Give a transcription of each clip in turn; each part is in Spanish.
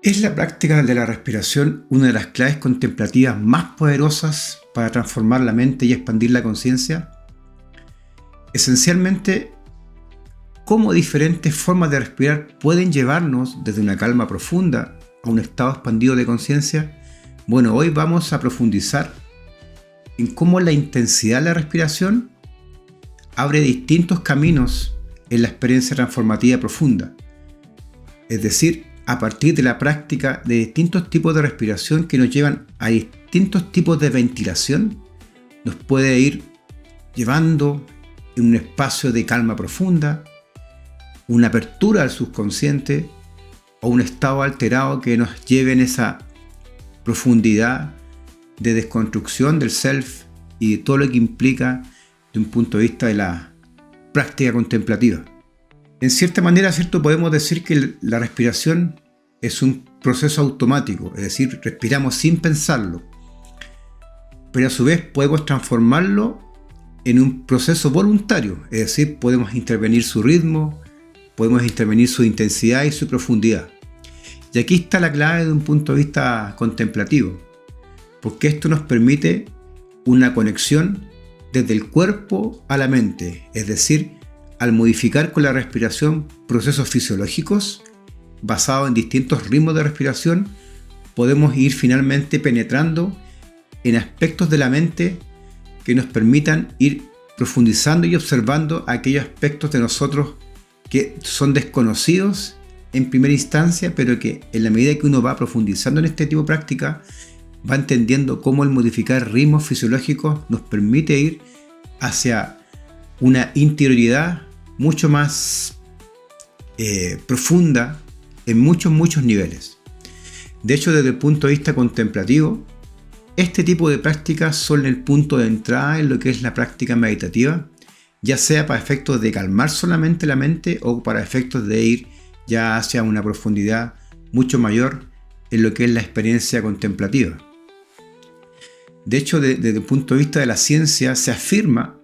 ¿Es la práctica de la respiración una de las claves contemplativas más poderosas para transformar la mente y expandir la conciencia? Esencialmente, ¿cómo diferentes formas de respirar pueden llevarnos desde una calma profunda a un estado expandido de conciencia? Bueno, hoy vamos a profundizar en cómo la intensidad de la respiración abre distintos caminos en la experiencia transformativa profunda. Es decir, a partir de la práctica de distintos tipos de respiración que nos llevan a distintos tipos de ventilación, nos puede ir llevando en un espacio de calma profunda, una apertura al subconsciente o un estado alterado que nos lleve en esa profundidad de desconstrucción del self y de todo lo que implica de un punto de vista de la práctica contemplativa. En cierta manera, podemos decir que la respiración es un proceso automático, es decir, respiramos sin pensarlo, pero a su vez podemos transformarlo en un proceso voluntario, es decir, podemos intervenir su ritmo, podemos intervenir su intensidad y su profundidad. Y aquí está la clave de un punto de vista contemplativo, porque esto nos permite una conexión desde el cuerpo a la mente, es decir, al modificar con la respiración procesos fisiológicos basados en distintos ritmos de respiración, podemos ir finalmente penetrando en aspectos de la mente que nos permitan ir profundizando y observando aquellos aspectos de nosotros que son desconocidos en primera instancia, pero que en la medida que uno va profundizando en este tipo de práctica, va entendiendo cómo el modificar ritmos fisiológicos nos permite ir hacia una interioridad mucho más profunda en muchos niveles. De hecho, desde el punto de vista contemplativo, este tipo de prácticas son el punto de entrada en lo que es la práctica meditativa, ya sea para efectos de calmar solamente la mente o para efectos de ir ya hacia una profundidad mucho mayor en lo que es la experiencia contemplativa. De hecho, desde el punto de vista de la ciencia, se afirma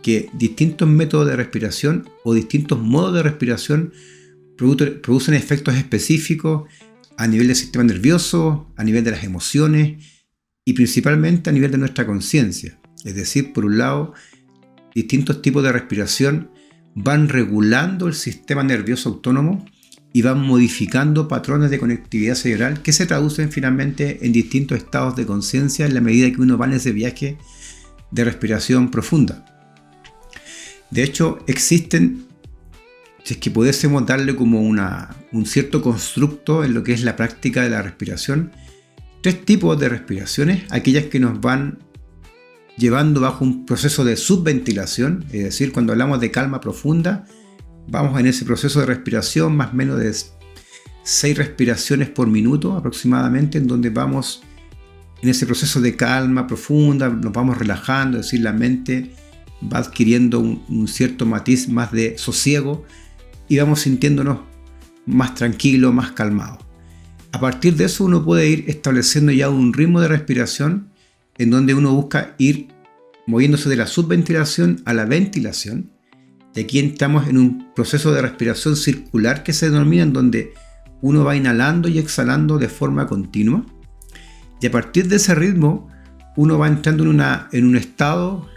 que distintos métodos de respiración o distintos modos de respiración producen efectos específicos a nivel del sistema nervioso, a nivel de las emociones y principalmente a nivel de nuestra conciencia. Es decir, por un lado, distintos tipos de respiración van regulando el sistema nervioso autónomo y van modificando patrones de conectividad cerebral que se traducen finalmente en distintos estados de conciencia en la medida que uno va en ese viaje de respiración profunda. De hecho, existen, si es que pudiésemos darle como un cierto constructo en lo que es la práctica de la respiración, tres tipos de respiraciones: aquellas que nos van llevando bajo un proceso de subventilación, es decir, cuando hablamos de calma profunda, vamos en ese proceso de respiración más o menos de 6 respiraciones por minuto aproximadamente, en donde vamos en ese proceso de calma profunda, nos vamos relajando, es decir, la mente va adquiriendo un cierto matiz más de sosiego y vamos sintiéndonos más tranquilos, más calmados. A partir de eso uno puede ir estableciendo ya un ritmo de respiración en donde uno busca ir moviéndose de la subventilación a la ventilación. Y aquí entramos en un proceso de respiración circular que se denomina, en donde uno va inhalando y exhalando de forma continua. Y a partir de ese ritmo uno va entrando en un estado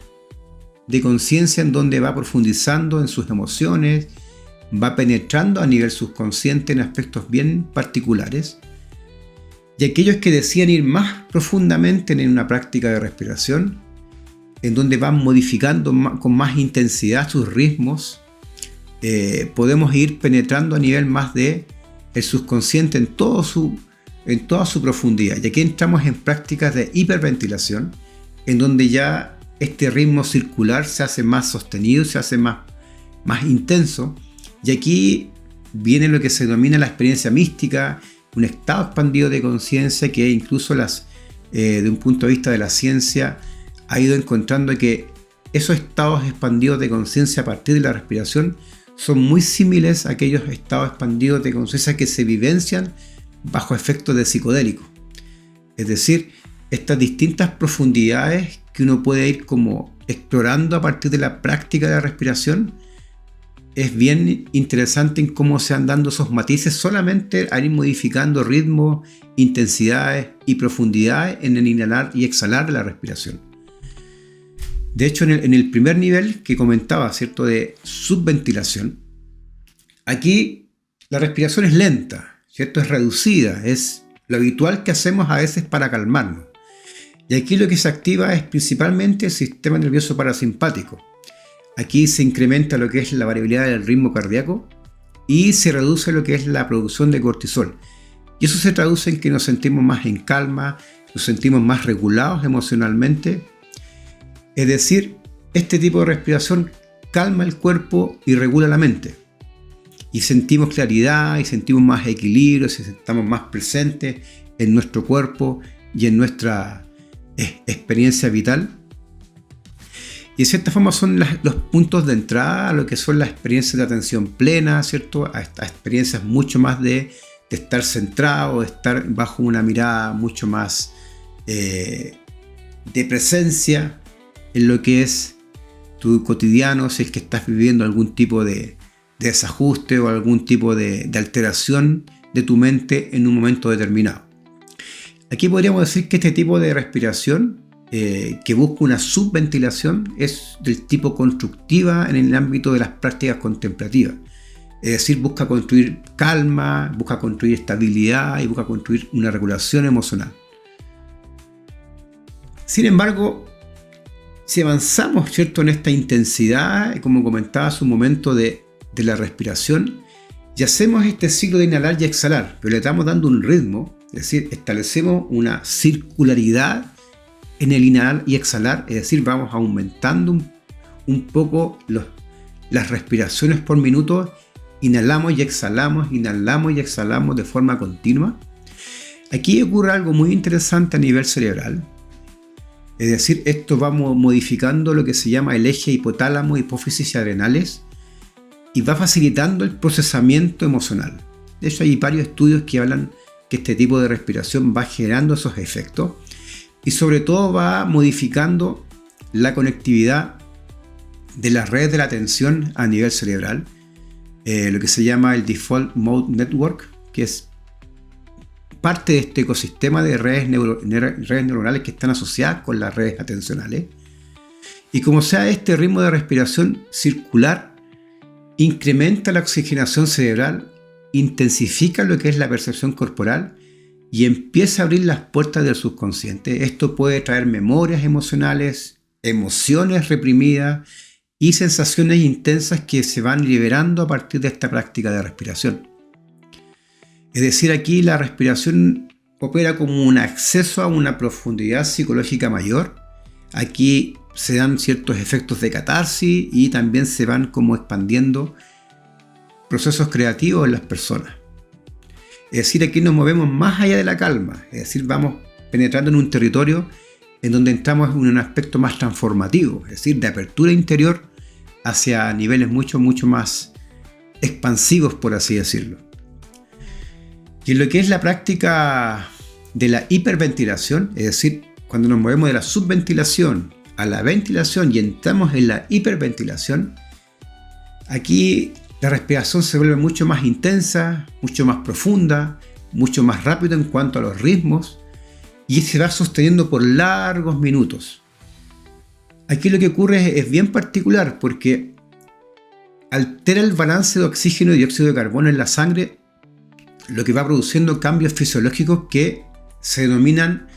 de conciencia en donde va profundizando en sus emociones, va penetrando a nivel subconsciente en aspectos bien particulares. Y aquellos que decían ir más profundamente en una práctica de respiración, en donde van modificando con más intensidad sus ritmos, podemos ir penetrando a nivel más de el subconsciente en toda su profundidad. Y aquí entramos en prácticas de hiperventilación, en donde ya este ritmo circular se hace más sostenido, se hace más intenso. Y aquí viene lo que se denomina la experiencia mística, un estado expandido de conciencia que incluso de un punto de vista de la ciencia ha ido encontrando que esos estados expandidos de conciencia a partir de la respiración son muy similares a aquellos estados expandidos de conciencia que se vivencian bajo efectos de psicodélicos. Es decir, estas distintas profundidades que uno puede ir como explorando a partir de la práctica de la respiración es bien interesante en cómo se van dando esos matices solamente al ir modificando ritmos, intensidades y profundidades en el inhalar y exhalar de la respiración. De hecho, en el primer nivel que comentaba, ¿cierto?, de subventilación, aquí la respiración es lenta, ¿cierto?, es reducida, es lo habitual que hacemos a veces para calmarnos. Y aquí lo que se activa es principalmente el sistema nervioso parasimpático. Aquí se incrementa lo que es la variabilidad del ritmo cardíaco y se reduce lo que es la producción de cortisol. Y eso se traduce en que nos sentimos más en calma, nos sentimos más regulados emocionalmente. Es decir, este tipo de respiración calma el cuerpo y regula la mente. Y sentimos claridad y sentimos más equilibrio, estamos más presentes en nuestro cuerpo y en nuestra experiencia vital. Y de cierta forma son los puntos de entrada a lo que son las experiencias de atención plena, ¿cierto? A experiencias mucho más de estar centrado, de estar bajo una mirada mucho más de presencia en lo que es tu cotidiano, si es que estás viviendo algún tipo de desajuste o algún tipo de alteración de tu mente en un momento determinado. Aquí podríamos decir que este tipo de respiración que busca una subventilación es del tipo constructiva en el ámbito de las prácticas contemplativas. Es decir, busca construir calma, busca construir estabilidad y busca construir una regulación emocional. Sin embargo, si avanzamos, ¿cierto?, en esta intensidad, como comentaba hace un momento de la respiración, y hacemos este ciclo de inhalar y exhalar, pero le estamos dando un ritmo, es decir, establecemos una circularidad en el inhalar y exhalar, es decir, vamos aumentando un poco las respiraciones por minuto, inhalamos y exhalamos de forma continua. Aquí ocurre algo muy interesante a nivel cerebral, es decir, esto va modificando lo que se llama el eje hipotálamo, hipófisis y adrenales, y va facilitando el procesamiento emocional. De hecho, hay varios estudios que hablan que este tipo de respiración va generando esos efectos y sobre todo va modificando la conectividad de las redes de la atención a nivel cerebral, lo que se llama el Default Mode Network, que es parte de este ecosistema de redes neuronales que están asociadas con las redes atencionales. Y como sea, este ritmo de respiración circular incrementa la oxigenación cerebral, intensifica lo que es la percepción corporal y empieza a abrir las puertas del subconsciente. Esto puede traer memorias emocionales, emociones reprimidas y sensaciones intensas que se van liberando a partir de esta práctica de respiración. Es decir, aquí la respiración opera como un acceso a una profundidad psicológica mayor. Aquí se dan ciertos efectos de catarsis y también se van como expandiendo procesos creativos en las personas. Es decir, aquí nos movemos más allá de la calma, es decir, vamos penetrando en un territorio en donde entramos en un aspecto más transformativo, es decir, de apertura interior hacia niveles mucho más expansivos, por así decirlo. Y en lo que es la práctica de la hiperventilación, es decir, cuando nos movemos de la subventilación a la ventilación y entramos en la hiperventilación, aquí la respiración se vuelve mucho más intensa, mucho más profunda, mucho más rápido en cuanto a los ritmos y se va sosteniendo por largos minutos. Aquí lo que ocurre es bien particular porque altera el balance de oxígeno y dióxido de carbono en la sangre, lo que va produciendo cambios fisiológicos que se denominan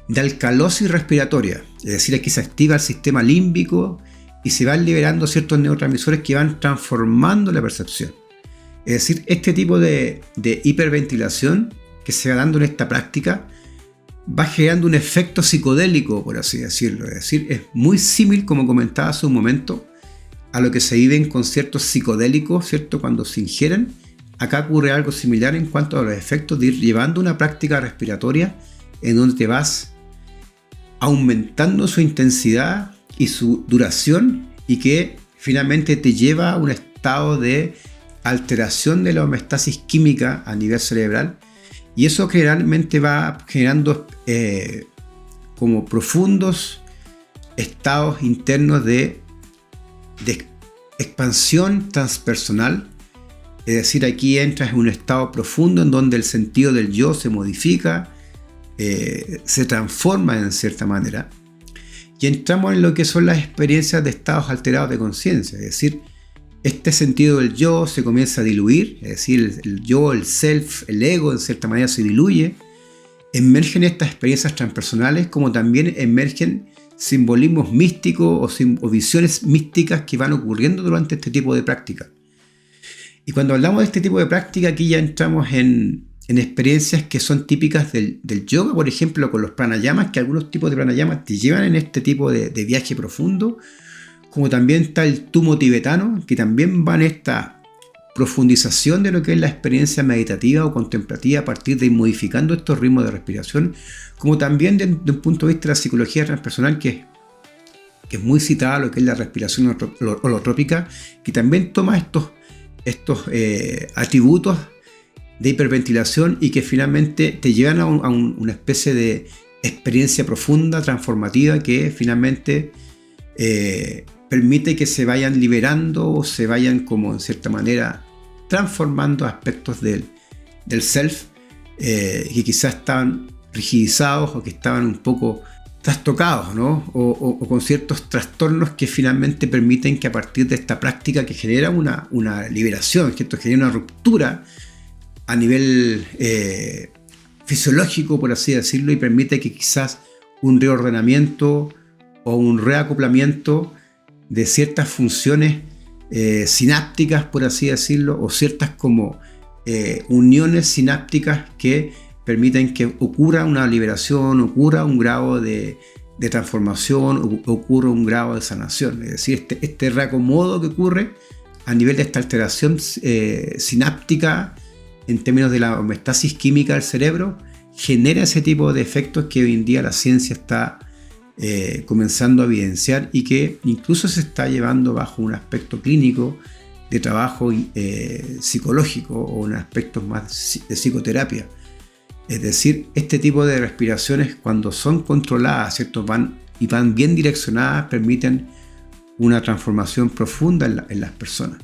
de alcalosis respiratoria. Es decir, aquí se activa el sistema límbico y se van liberando ciertos neurotransmisores que van transformando la percepción. Es decir, este tipo de hiperventilación que se va dando en esta práctica va generando un efecto psicodélico, por así decirlo. Es decir, es muy similar, como comentaba hace un momento, a lo que se vive en conciertos psicodélicos, ¿cierto? Cuando se ingieren. Acá ocurre algo similar en cuanto a los efectos de ir llevando una práctica respiratoria en donde te vas aumentando su intensidad y su duración y que finalmente te lleva a un estado de alteración de la homeostasis química a nivel cerebral y eso generalmente va generando como profundos estados internos de expansión transpersonal, es decir, aquí entras en un estado profundo en donde el sentido del yo se modifica, se transforma en cierta manera, y entramos en lo que son las experiencias de estados alterados de conciencia, es decir, este sentido del yo se comienza a diluir, es decir, el yo, el self, el ego en cierta manera se diluye, emergen estas experiencias transpersonales como también emergen simbolismos místicos o visiones místicas que van ocurriendo durante este tipo de práctica. Y cuando hablamos de este tipo de práctica, aquí ya entramos en experiencias que son típicas del yoga, por ejemplo, con los pranayamas, que algunos tipos de pranayamas te llevan en este tipo de viaje profundo, como también está el tumo tibetano, que también va en esta profundización de lo que es la experiencia meditativa o contemplativa a partir de ir modificando estos ritmos de respiración, como también desde un punto de vista de la psicología transpersonal, que es muy citada, lo que es la respiración holotrópica, que también toma estos atributos de hiperventilación y que finalmente te llevan a una especie de experiencia profunda, transformativa, que finalmente permite que se vayan liberando o se vayan como en cierta manera transformando aspectos del self que quizás estaban rigidizados o que estaban un poco trastocados, ¿no? o con ciertos trastornos que finalmente permiten que a partir de esta práctica que genera una liberación, que esto genera una ruptura a nivel fisiológico, por así decirlo, y permite que quizás un reordenamiento o un reacoplamiento de ciertas funciones sinápticas, por así decirlo, o ciertas como uniones sinápticas que permiten que ocurra una liberación, ocurra un grado de transformación, ocurra un grado de sanación. Es decir, este reacomodo que ocurre a nivel de esta alteración sináptica en términos de la homeostasis química del cerebro genera ese tipo de efectos que hoy en día la ciencia está comenzando a evidenciar y que incluso se está llevando bajo un aspecto clínico de trabajo psicológico o en aspectos más de psicoterapia. Es decir, este tipo de respiraciones, cuando son controladas, ¿cierto? van bien direccionadas, permiten una transformación profunda en las personas.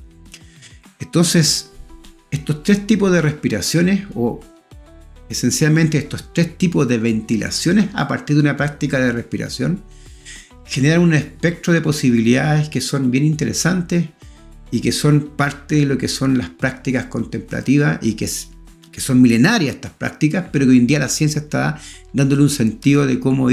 Entonces, estos tres tipos de respiraciones, o esencialmente estos tres tipos de ventilaciones a partir de una práctica de respiración, generan un espectro de posibilidades que son bien interesantes y que son parte de lo que son las prácticas contemplativas y que son milenarias estas prácticas, pero que hoy en día la ciencia está dándole un sentido de cómo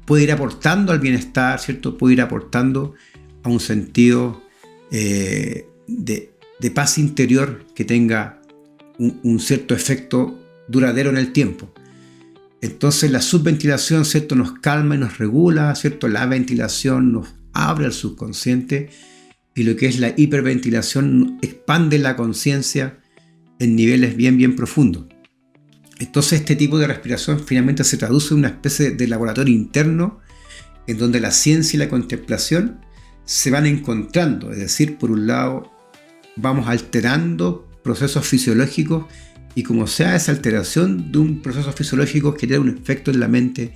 puede ir aportando al bienestar, ¿cierto? Puede ir aportando a un sentido de paz interior que tenga un cierto efecto duradero en el tiempo. Entonces la subventilación, ¿cierto?, nos calma y nos regula, ¿cierto? La ventilación nos abre al subconsciente y lo que es la hiperventilación expande la conciencia en niveles bien profundos. Entonces este tipo de respiración finalmente se traduce en una especie de laboratorio interno en donde la ciencia y la contemplación se van encontrando, es decir, por un lado vamos alterando procesos fisiológicos y como sea esa alteración de un proceso fisiológico genera un efecto en la mente,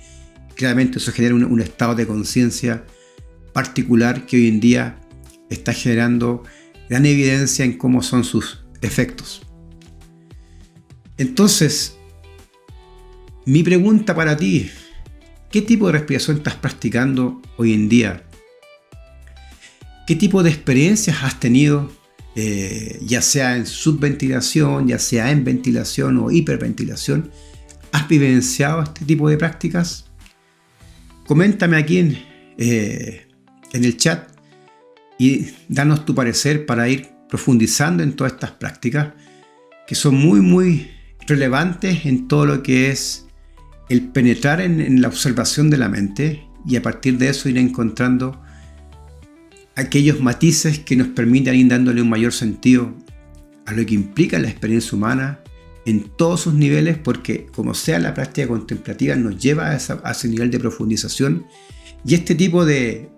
claramente eso genera un estado de conciencia particular que hoy en día está generando gran evidencia en cómo son sus efectos. Entonces, mi pregunta para ti, ¿qué tipo de respiración estás practicando hoy en día? ¿Qué tipo de experiencias has tenido, ya sea en subventilación, ya sea en ventilación o hiperventilación? ¿Has vivenciado este tipo de prácticas? Coméntame aquí en el chat y danos tu parecer para ir profundizando en todas estas prácticas que son muy relevantes en todo lo que es el penetrar en la observación de la mente y a partir de eso ir encontrando aquellos matices que nos permitan ir dándole un mayor sentido a lo que implica la experiencia humana en todos sus niveles, porque como sea la práctica contemplativa nos lleva a ese nivel de profundización y este tipo de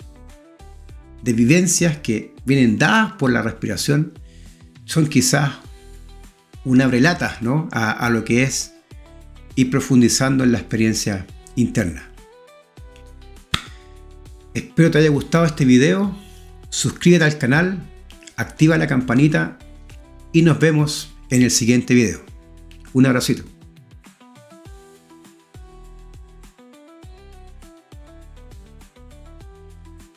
vivencias que vienen dadas por la respiración son quizás un abrelatas, ¿no?, a lo que es ir profundizando en la experiencia interna. Espero te haya gustado este video. suscríbete al canal, activa la campanita y nos vemos en el siguiente video. Un abracito.